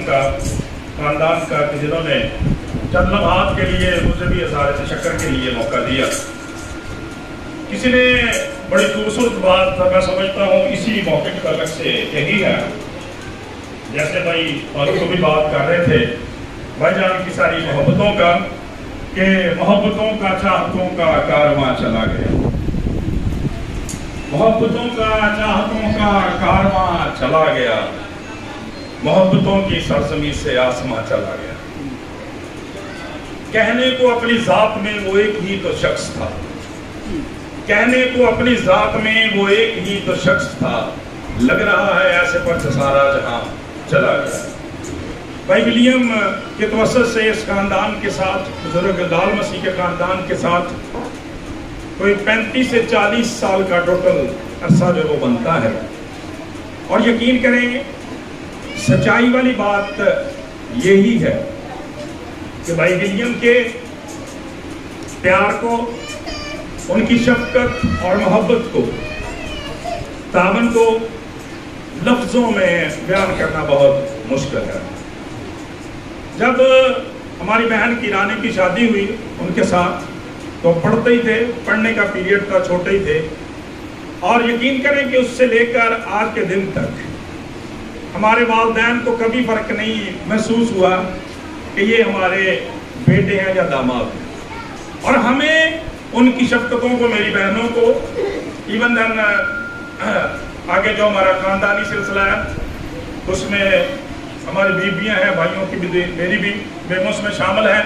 کا خاندان کا کہ جنہوں نے چند لمحات کے لیے مجھے بھی اظہار تشکر کے لیے موقع دیا۔ کسی نے بڑی خوبصورت بات میں سمجھتا ہوں اسی موقع کے تعلق سے کہی ہے، جیسے بھائی فاروق کو بھی بات کر رہے تھے بھائی جان کی ساری محبتوں کا، کہ محبتوں کا چاہتوں کا کارواں چلا گیا، محبتوں کا چاہتوں کا کارواں چلا گیا، محبتوں کی سرزمین سے آسماں چلا گیا۔ کہنے کو اپنی ذات میں وہ ایک ہی تو شخص تھا، کہنے کو اپنی ذات میں وہ ایک ہی تو شخص تھا، لگ رہا ہے ایسے پر سارا جہاں چلا گیا۔ بھائی ولیم کے توسط سے اس خاندان کے ساتھ، بزرگ لال مسیح کے خاندان کے ساتھ کوئی 35 سے 40 سال کا ٹوٹل عرصہ جو وہ بنتا ہے، اور یقین کریں سچائی والی بات یہی ہے کہ بھائی ولیم کے پیار کو، ان کی شفقت اور محبت کو، تعاون کو لفظوں میں بیان کرنا بہت مشکل ہے۔ جب ہماری بہن کی رانی کی شادی ہوئی ان کے ساتھ تو پڑھتے ہی تھے، پڑھنے کا پیریڈ تھا، چھوٹے ہی تھے، اور یقین کریں کہ اس سے لے کر آج کے دن تک ہمارے والدین کو کبھی فرق نہیں محسوس ہوا کہ یہ ہمارے بیٹے ہیں یا داماد ہیں، اور ہمیں ان کی شفقتوں کو، میری بہنوں کو، ایون دن آگے جو ہمارا خاندانی سلسلہ ہے اس میں ہماری بیویاں ہیں، بھائیوں کی بھی، میری بھی بیگموں اس میں شامل ہیں،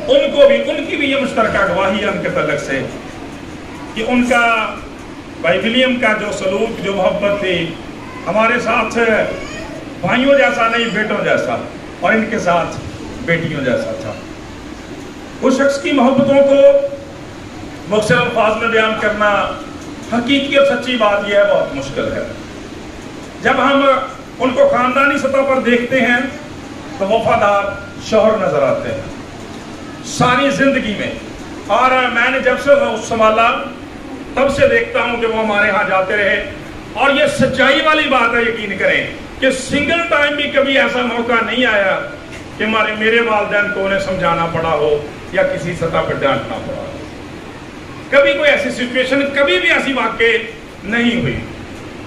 ان کو بھی، ان کی بھی یہ مشترکہ گواہی ہے ان کے تعلق سے کہ ان کا بھائی ولیم کا جو سلوک، جو محبت تھی ہمارے ساتھ بھائیوں جیسا نہیں، بیٹوں جیسا، اور ان کے ساتھ بیٹیوں جیسا تھا۔ اس شخص کی محبتوں کو مختصر الفاظ میں بیان کرنا حقیقی اور سچی بات یہ ہے بہت مشکل ہے۔ جب ہم ان کو خاندانی سطح پر دیکھتے ہیں تو وفادار شوہر نظر آتے ہیں ساری زندگی میں، اور میں نے جب سے سنبھالا تب سے دیکھتا ہوں کہ وہ ہمارے ہاں جاتے رہے، اور یہ سچائی والی بات ہے، یقین کریں کہ سنگل ٹائم بھی کبھی ایسا موقع نہیں آیا کہ میرے والدین کو انہیں سمجھانا پڑا ہو یا کسی سطح پر ڈانٹنا پڑا ہو۔ کبھی کوئی ایسی سچویشن، کبھی بھی ایسی واقع نہیں ہوئی،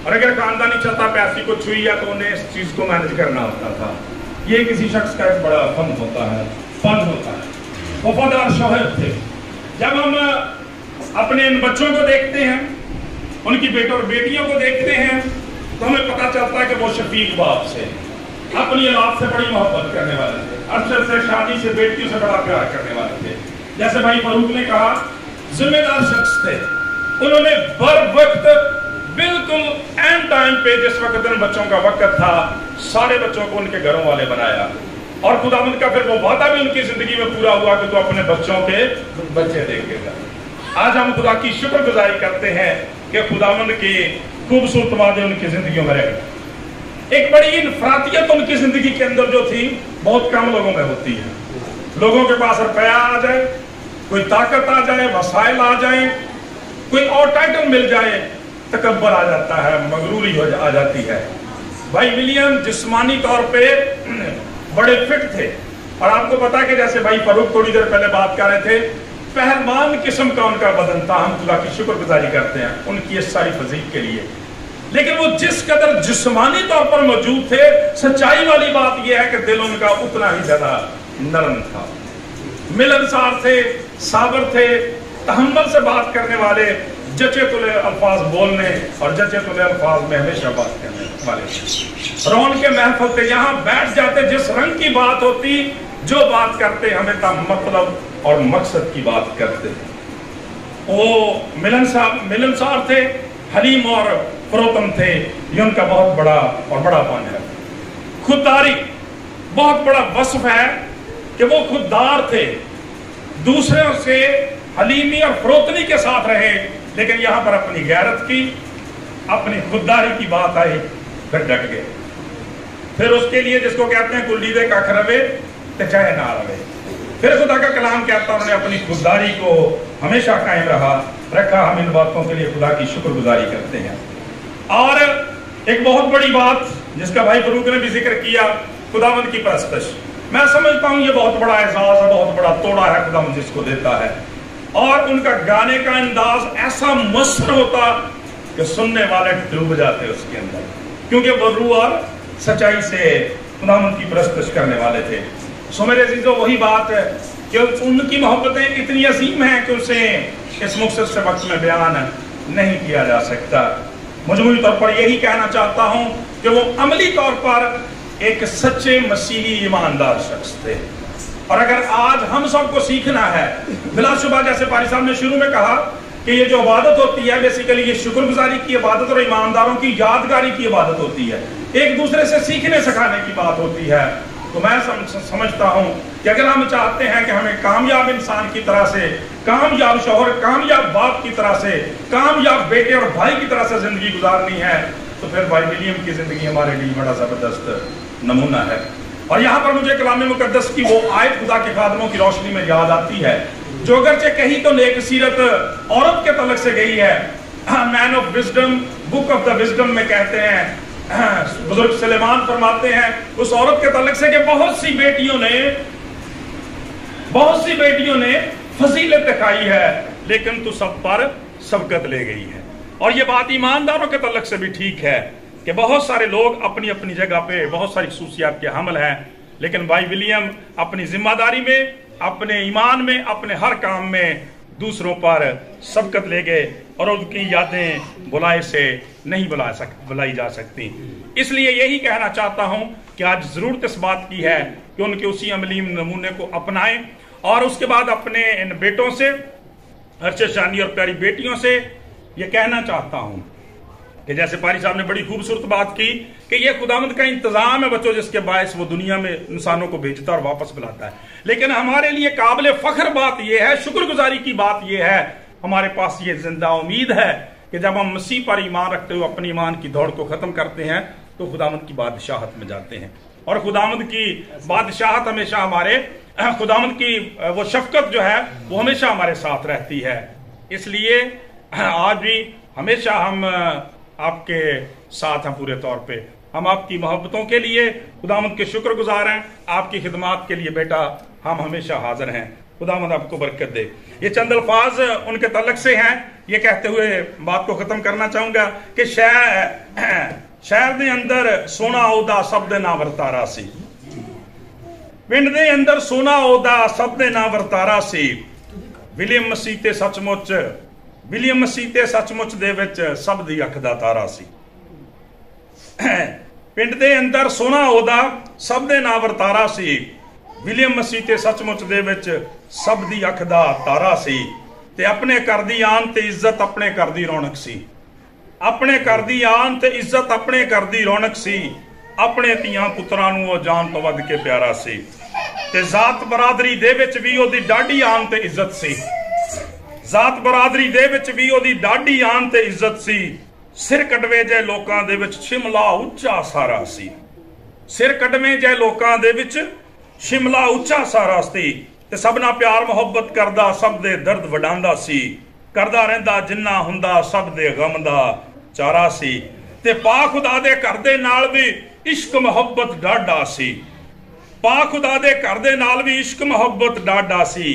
اور اگر خاندانی سطح پہ ایسی کچھ ہوئی ہے تو انہیں اس چیز کو مینج کرنا ہوتا تھا۔ یہ کسی شخص کا ایک بڑا فن ہوتا ہے۔ وفادار شوہر تھے۔ جب ہم اپنے ان بچوں کو دیکھتے ہیں، ان کی بیٹوں اور بیٹیوں کو دیکھتے ہیں، تو ہمیں پتہ چلتا ہے کہ وہ شفیق باپ سے، اپنی اولاد سے بڑی محبت کرنے والے تھے، عرصے سے شادی سے بیٹیوں سے بڑا پیار کرنے والے تھے۔ جیسے بھائی فاروق نے کہا، ذمہ دار شخص تھے، انہوں نے بر وقت بالکل اینڈ ٹائم پہ جس وقت ان بچوں کا وقت تھا سارے بچوں کو ان کے گھروں والے بنایا، اور خداوند کا پھر وہ وعدہ بھی ان کی زندگی میں پورا ہوا کہ تو اپنے بچوں کے بچے دیکھے گا۔ آج ہم خدا کی شکر گزاری کرتے ہیں کہ خداوند کی خوبصورت وعدے ان کی زندگیوں میں رہے۔ ایک بڑی انفرادیت ان کی زندگی کے اندر جو تھی بہت کم لوگوں میں ہوتی ہے۔ لوگوں کے پاس روپیہ آ جائے، کوئی طاقت آ جائے، وسائل آ جائیں، کوئی اور ٹائٹل مل جائے، تکبر آ جاتا ہے، مغروری آ جاتی ہے۔ بھائی ولیم جسمانی طور پہ بڑے فٹ تھے، اور آپ کو پتا کہ جیسے بھائی فاروق تھوڑی دیر پہلے بات کر رہے تھے، پہلوان قسم کا ان کا بدن تھا۔ ہم خدا کی شکر گزاری کرتے ہیں ان کی اس ساری فزیک کے لیے، لیکن وہ جس قدر جسمانی طور پر موجود تھے، سچائی والی بات یہ ہے کہ دل ان کا اتنا ہی زیادہ نرم تھا، ملنسار تھے، صابر تھے، تحمل سے بات کرنے والے، جچے تلے الفاظ بولنے اور جچے تلے الفاظ میں ہمیشہ بات کرنے والے، رون کے محفل تھے، یہاں بیٹھ جاتے، جس رنگ کی بات ہوتی، جو بات کرتے ہمیشہ مطلب اور مقصد کی بات کرتے۔ وہ ملنسار تھے، حلیم اور فروتن تھے، یہ ان کا بہت بڑا اور بڑا پن ہے۔ خودداری بہت بڑا وصف ہے کہ وہ خوددار تھے، دوسروں سے حلیمی اور فروتنی کے ساتھ رہے، لیکن یہاں پر اپنی غیرت کی، اپنی خودداری کی بات آئی، پھر ڈٹ گئے۔ پھر اس کے لیے جس کو کہتے ہیں کلیدے کا کھروے تے چاہے نہ روے، پھر خدا کا کلام کہتا انہوں نے اپنی خودداری کو ہمیشہ قائم رکھا۔ ہم ان باتوں کے لیے خدا کی شکر گزاری کرتے ہیں۔ اور ایک بہت بڑی بات جس کا بھائی فاروق نے بھی ذکر کیا खुदावंद की परस्तश। मैं समझता हूं ये बहुत बड़ा एहसास है, बहुत बड़ा तोड़ा है खुदावंद जिसको देता है। और उनका गाने का अंदाज ऐसा मसर होता कि सुनने वाले डूब जाते उसके अंदर, क्योंकि वो रूह और सच्चाई से खुदावंद की परस्तश करने वाले थे। सो मेरे अजीजों, वही बात है कि उनकी मोहब्बतें इतनी अजीम हैं कि उसे इस मुख्तसर से वक्त में बयान नहीं किया जा सकता। मजमूई तौर पर यही कहना चाहता हूं कि वो अमली तौर पर एक सच्चे मसीही ईमानदार शख्स थे। और अगर आज हम सबको सीखना है, बिलाशुबा जैसे पारी साहब ने शुरू में कहा कि ये जो इबादत होती है बेसिकली ये शुक्रगुजारी की इबादत और ईमानदारों की यादगारी की इबादत होती है, एक दूसरे से सीखने सिखाने की बात होती है। तो मैं समझता हूं कि अगर हम चाहते हैं कि हमें कामयाब इंसान की तरह से, कामयाब शौहर, कामयाब बाप की तरह से, कामयाब बेटे और भाई की तरह से जिंदगी गुजारनी है, तो फिर भाई विलियम की जिंदगी हमारे लिए बड़ा जबरदस्त नमूना है। और यहाँ पर मुझे कलाम मुकद्दस की वो आयत खुदा के खादमों की रोशनी में याद आती है, जो अगरचे कहीं तो नेक सीरत औरत के तलक से गई है। Man of wisdom, book of the wisdom में कहते हैं, बुजुर्ग सुलेमान फरमाते हैं उस औरत के तलक से कि बहुत सी बेटियों ने फजीलत दिखाई है, लेकिन तू सब पर सबकत ले गई है। और ये बात ईमानदारों के तलक से भी ठीक है कि बहुत सारे लोग अपनी अपनी जगह पे बहुत सारी खसूसियात के हामिल हैं, लेकिन भाई विलियम अपनी जिम्मेदारी में, अपने ईमान में, अपने हर काम में दूसरों पर सबकत ले गए और उनकी यादें बुलाए से नहीं बुलाई जा सकती। इसलिए यही कहना चाहता हूं कि आज जरूरत इस बात की है कि उनके उसी अमली नमूने को अपनाएं और उसके बाद अपने इन बेटों से, अरशद शानी और प्यारी बेटियों से ये कहना चाहता हूं कि जैसे पारी साहब ने बड़ी खूबसूरत बात की कि ये खुदावंद का इंतजाम है बच्चों, जिसके बायस वो दुनिया में इंसानों को भेजता और वापस बुलाता है। लेकिन हमारे लिए काबिल फख्र बात यह है, शुक्रगुजारी की बात यह है, हमारे पास ये जिंदा उम्मीद है कि जब हम मसीह पर ईमान रखते हुए अपनी ईमान की दौड़ को खत्म करते हैं तो खुदावंद की बादशाहत में जाते हैं। और खुदावंद की बादशाहत हमेशा हमारे, खुदावंद की वो शफकत जो है वो हमेशा हमारे साथ रहती है। इसलिए आज भी हमेशा हम आपके साथ हैं पूरे तौर पे। हम आपकी मोहब्बतों के लिए खुदावंद के शुक्रगुजार हैं, आपकी खिदमत के लिए बेटा हम हमेशा हाजिर हैं। खुदावंद आपको बरकत दे। ये चंद अल्फाज उनके तलक से हैं, ये कहते हुए बात को खत्म करना चाहूंगा कि शहर दे अंदर सोना ओदा सब दे ना वरतारा सी, पिंड दे अंदर सोना ओदा सब दे ना वरतारा सी, विलियम मसीह ते सचमुच दे विच सब दी अख दा तारा सी। पिंड दे अंदर सोना ओदा सब दे ना वरतारा सी, विलियम मसीह ते सचमुच दे विच सब दी अख दा तारा सी, ते अपने घर दी आन ते इज्जत अपने घर दी रौनक सी, अपने घर दी आन ते इज्जत अपने घर दी रौनक सी, अपने धीआं पुत्रां नूं ओह जान तो वध के प्यारा सी, ते जात बरादरी दे विच भी ओहदी डाढी आन ते इज्जत सी, जात बरादरी दे विच भी ओहदी डाढी आन ते इज्जत सी, सिर कटवे जे लोकां दे विच शिमला उच्चा सारा सी, सिर कटवे जे लोकां दे विच शिमला उच्चा सारा सी, ते सबना प्यार मुहब्बत करदा सब दे दर्द वडांदा सी, करदा रहिंदा जिन्ना हुंदा सब दे गम दा चारा सी, ते पा खुदा दे घर दे नाल भी इश्क मुहब्बत डाढा सी, पा खुदा दे घर दे नाल भी इश्क मुहब्बत डाढा सी,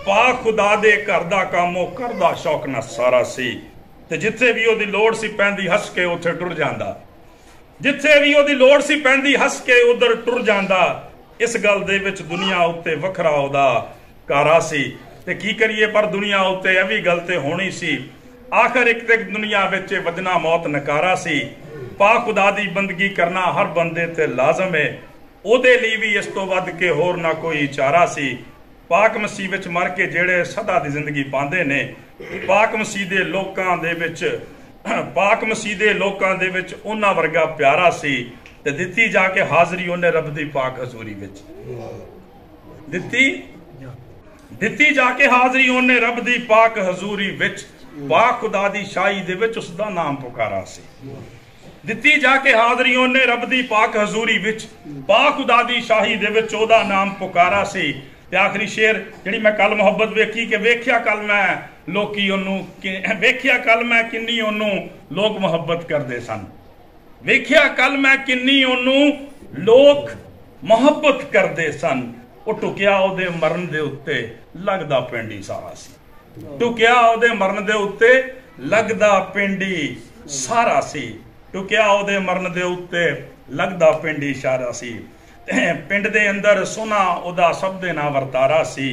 पा खुदा दे घर दा काम ओ करदा शौक ना सारा सी, ते जिथे भी ओहदी लोड़ सी पैंदी हस के उत्थे टुर जांदा, जिथे भी ओहदी लोड़ सी पैंदी हस के उधर टुर जांदा, इस गल दे विच दुनिया उत्ते वखरा ओहदा कारा सी, ते की करिए पर दुनिया उत्ते यह भी गल ते होनी सी, आखिर एक ते दुनिया विच वजना मौत नकारा सी, पा खुदा दी बंदगी करना हर बंदे ते लाजम है, ओहदे लई भी इस तो वध के होर ना कोई चारा सी, पाक मसीह विच मर के जेड़े सदा दी जिंदगी पांदे ने, पाक मसीह दे लोकां दे विच, पाक मसीह दे लोकां दे विच उन्हां वर्गा प्यारा सी, ते दित्ती जाके हाजरी उन्हें रब दी पाक हजूरी विच, दित्ती जाके हाजरी उन्हें रब दी पाक हजूरी विच, पाक खुदा दी शाही दे विच उसदा नाम पुकारा सी, दित्ती जाके हाजरी उन्हें रब दी पाक हजूरी विच, पाक खुदा दी शाही दे विच ओहदा नाम पुकारा सी। ते आखिरी शेर जिहड़ी मैं कल मुहब्बत वेखी कि वेख्या कल मैं लोकी ओनू, वेख्या कल मैं किन्नी ओनू लोग मुहब्बत करदे सन, वेख्या कल मैं किन्नी ओनू लोग ਮੁਹੱਬਤ ਕਰਦੇ ਸਨ। ਉਹ ਟੁਕਿਆ ਉਹਦੇ ਮਰਨ ਦੇ ਉੱਤੇ ਲੱਗਦਾ ਪਿੰਡ ਹੀ ਸਾਰਾ ਸੀ। ਟੁਕਿਆ ਉਹਦੇ ਮਰਨ ਦੇ ਉੱਤੇ ਲੱਗਦਾ ਪਿੰਡ ਹੀ ਸਾਰਾ ਸੀ। ਟੁਕਿਆ ਉਹਦੇ ਮਰਨ ਦੇ ਉੱਤੇ ਲੱਗਦਾ ਪਿੰਡ ਹੀ ਸਾਰਾ ਸੀ। ਪਿੰਡ ਦੇ ਅੰਦਰ ਸੋਨਾ ਉਹਦਾ ਸਭ ਦੇ ਨਾਲ ਵਰਤਾਰਾ ਸੀ।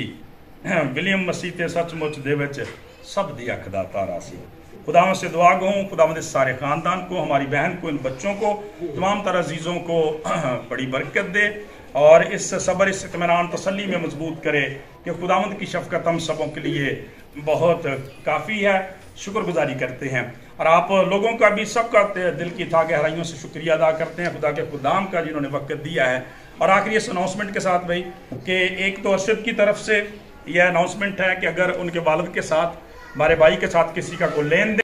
विलियम मसीह ते सचमुच दे विच सब दी अख दा तारा सी। खुदावंद से दुआ गो, खुदावंद इस सारे ख़ानदान को, हमारी बहन को, इन बच्चों को, तमाम तरह अजीज़ों को बड़ी बरकत दे और इस सब्र, इस इत्मीनान, तसल्ली में मजबूत करे कि खुदावंद की शफ़क़त हम सबों के लिए बहुत काफ़ी है। शुक्रगुजारी करते हैं और आप लोगों का भी सबका दिल की था गहराइयों से शुक्रिया अदा करते हैं खुदा के खुदाम का जिन्होंने वक्त दिया है। और आखिरी इस अनाउंसमेंट के साथ भाई कि एक तो अरशद की तरफ से यह अनाउंसमेंट है कि अगर उनके वालिद के साथ, हमारे भाई के साथ किसी का कोई लेन देन